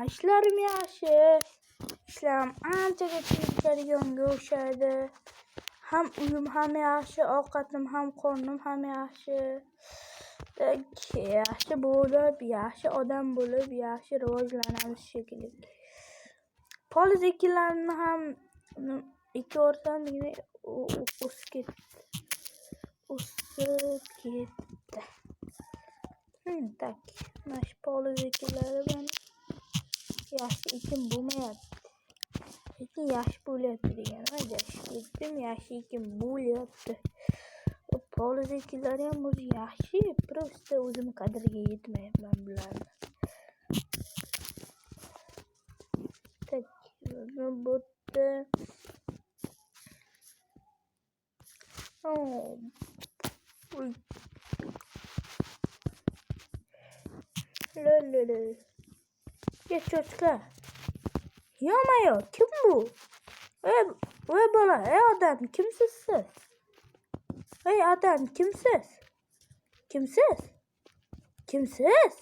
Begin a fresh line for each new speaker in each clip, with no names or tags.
ishlarim yaxshi. İşlerim anchagacha yetadiga o'xshaydi. Ham uyim ham yaxshi, ovqatim ham, qornim ham yaxshi. Yaxshi bo'lib, yaxshi odam bo'lib, yaxshi rivojlanamiz shekilli. Poliz ekinlarini ham ekiyorsam o'sib ketdi. Tak, mana shu poliz ekinlari bilan yaxshi ekin bo'lmayapti. Lekin yaxshi bo'lyapti degan adashib ketdim. Yaxshi ekin bo'lyapti. Poliz ekinlari ham o'zi yaxshi, просто o'zim qadriga yetmayapman bularni. Tak, bo'tdi. Lololo. Ya cho'chqa. Yo'mayo, kim bu? Ey bola, ey odam, kimsiz siz? Ey odam, kimsiz? Kimsiz? Kimsiz?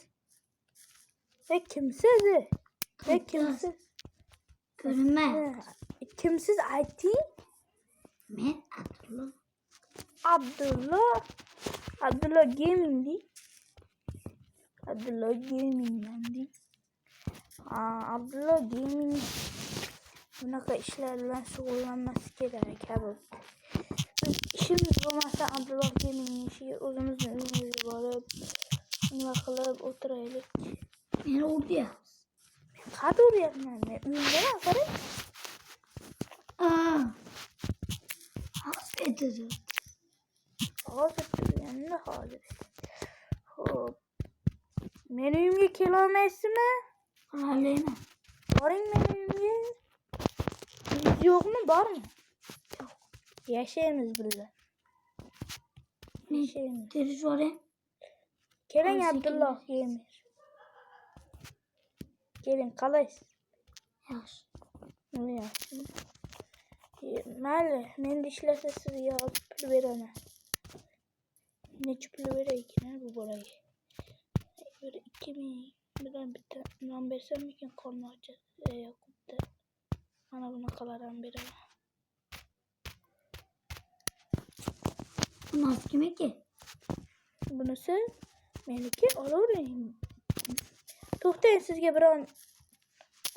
Ey kimsiz? Ey kimsiz?
Ko'rinmayapti.
Kimsiz ayting?
Men Abdullo.
Abdullo Gaming di. Abdullo Gaming di. Abdullo Gaming bunaqa ishlar bilan shug'ullanmasi kerak kabi. İşimiz bo'lmasa Abdullo Gamingning ishiga o'zimizni uyimizga borib, nima qilib o'tiraylik.
Meni o'rayapsiz.
Qad o'ryapman men. Uyimdaman, qarang.
Hozir
Turganda hozir. Xo'p. Meni uyimga kela olmaysizmi?
Alayna.
Boring meni uyimga. Uyingiz yo'qmi, bormi?
Yo'q.
Yashaymiz birga. Yashaymiz.
Telefon.
Keling Abdullo Gamer. Keling, qalaysiz?
Yaxshi.
Yaxshi. Mayli, menda ishlasa sizga pul beraman. Necha pul beray ekan bu bolaga? 2000 bilan bitta non bersam ekan qorni ochadi. Yo'qda. Mana bunaqalarni beraman.
Bunisi kimniki?
Bunisi meniki, olavering. To'xtang, sizga biron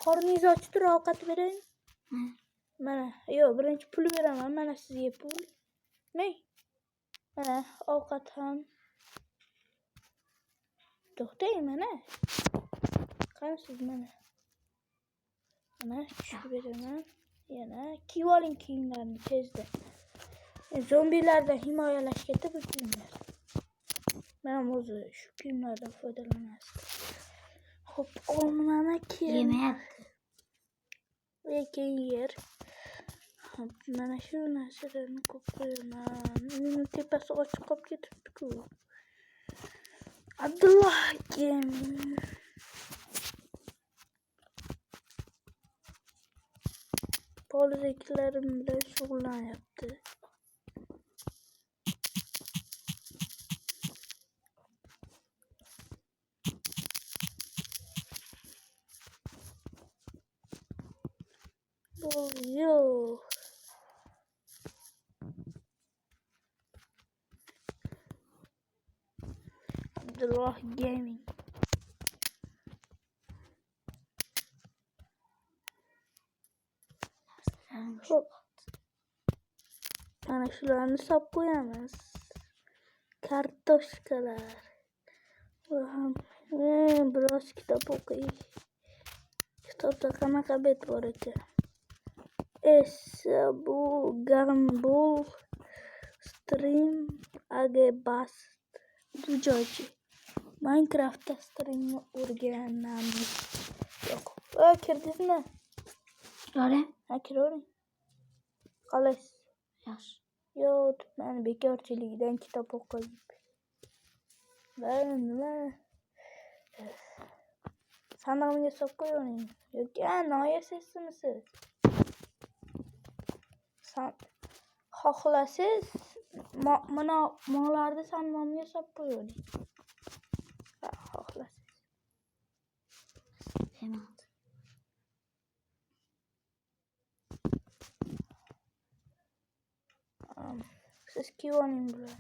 qorningiz ochib turib ovqat beray. Mana, yo'q, birinchi pul beraman. Mana sizga pul. Ney? Mana ovqat ham. To'xtang, mana. Qarasiz mana. Mana tushib beraman. Yana kiyib oling kiyimlarni tezda. Zombilardan himoyalash kerak bu kiyimlar. Men o'zi shu kiyimlardan foydalanasiz. Xo'p, olmana kiyim.
Yemayapti.
Lekin yer. Mana shu narsalarni ko'p qo'yaman. Uning tepasi ochiq qolib ketibdi-ku. Abdullo Gaming. Poliz ekinlarim bilan shug'ullanyapti. Yo. Abdullo Gaming. Xo'p. Mana shularni solib qo'yamiz. Kartoshkalar. Va ham biroz kitob o'qiy. Kitobda qanaqa bet bor ekan? Bu Gumball Stream Agebast Dujoji. Minecraftda streamni o'rganamiz. Yo'q. Kirdingizmi?
Qara.
Ha, kiravering. Qalaysiz?
Yaxshi.
Yo'q, meni bekorchilikdan kitob o'qiyib. Nima? Sandig'imga solib qo'yavering. Yo'q, noyasizmi siz? Xohlasangiz mana molarni sandig'imga solib qo'yavering. Xohlasangiz. siz kivoning bular.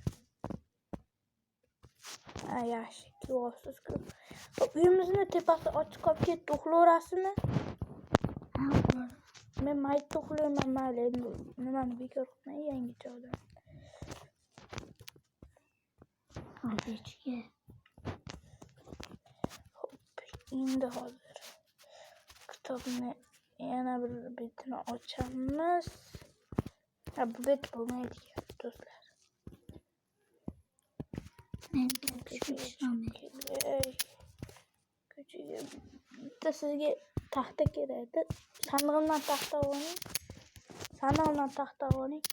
Ha, yaxshi, kivosiz-ku. Uyimizni tepasi ochiq qolib ketdi, uxlaverasizmi?
Ha, uxlar.
Men maytda uxlayman, mayli, endi nimani bekor qilmay, yangicha odam.
Oldechga.
Hop, endi hozir kitobni yana bir betini ochamiz. Ha, bu bet bo'lmaydi do'stlar.
Men tushiraman.
Ko'chaga bitta sizga taxta kerak. Sandig'imdan taxta oling. Sandig'imdan taxta oling.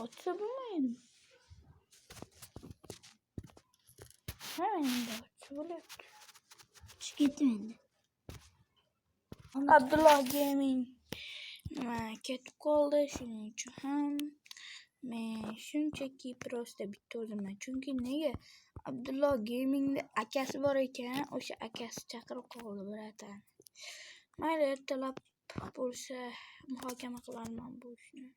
Ochsa bo'lmaydimi? Ha, endi ochsa bo'lyapti.
Ketdim endi.
Abdulloh Gaming ketib qoldi, shuning uchun ham men shunchaki prosta bitta o'zimman. Chunki nega Abdulloh Gamingda akasi bor ekan, o'sha akasi chaqirib qoldi biratani. Mayli, ertalab bo'lsa muhokama qilaman bu ishni.